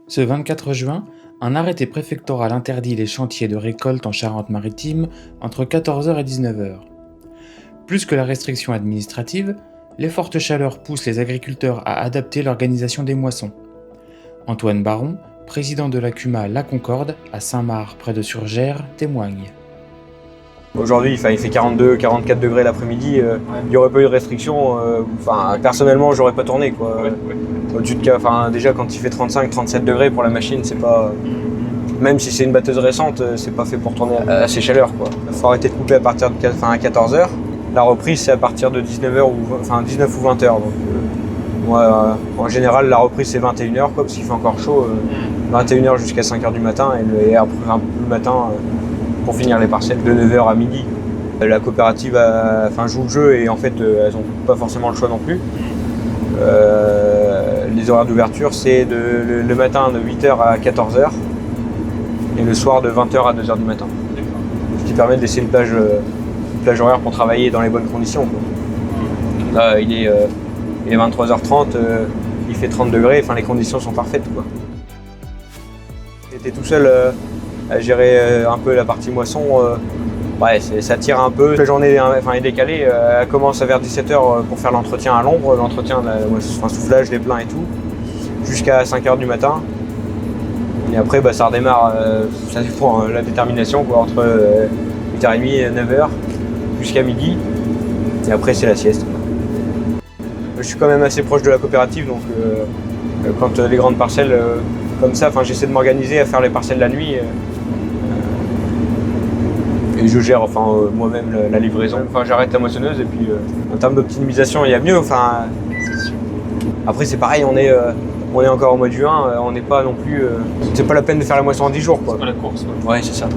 Ce 24 juin, un arrêté préfectoral interdit les chantiers de récolte en Charente-Maritime entre 14 h et 19 h. Plus que la restriction administrative, les fortes chaleurs poussent les agriculteurs à adapter l'organisation des moissons. Antoine Baron, président de la CUMA La Concorde, à Saint-Marc près de Surgères, témoigne. Aujourd'hui, il fait 42, 44 degrés l'après-midi, il n'y aurait pas eu de restriction. Personnellement, j'aurais pas tourné, quoi. Au-dessus de, déjà, quand il fait 35, 37 degrés pour la machine, c'est pas. Même si c'est une batteuse récente, c'est pas fait pour tourner à ces chaleurs, quoi. Il faut arrêter de couper à partir de 14 h. La reprise, c'est à partir de 19 ou 20 h. Donc, moi, en général, la reprise, c'est 21 h, quoi, parce qu'il fait encore chaud. 21 h jusqu'à 5 h du matin, et après, le matin. Pour finir les parcelles de 9 h à midi. La coopérative joue le jeu et en fait elles n'ont pas forcément le choix non plus. Les horaires d'ouverture c'est le matin de 8 h à 14 h et le soir de 20 h à 2 h du matin. Ce qui permet de laisser une plage horaire pour travailler dans les bonnes conditions, quoi. Là il est 23 h 30, il fait 30 degrés, les conditions sont parfaites, quoi. J'étais tout seul à gérer un peu la partie moisson, ça tire un peu. La journée est décalée, elle commence vers 17 h pour faire l'entretien à l'ombre, soufflage, les pleins et tout, jusqu'à 5 h du matin. Et après ça redémarre, ça dépend la détermination, quoi, entre 8 h 30 et 9 h jusqu'à midi. Et après c'est la sieste, quoi. Je suis quand même assez proche de la coopérative, donc quand les grandes parcelles comme ça, j'essaie de m'organiser à faire les parcelles la nuit. Et je gère moi-même la livraison. J'arrête la moissonneuse et puis en termes d'optimisation, il y a mieux. Après c'est pareil, on est encore au mois de juin, on n'est pas non plus. C'est pas la peine de faire la moisson en 10 jours, quoi. C'est pas la course, quoi. Ouais, c'est ça.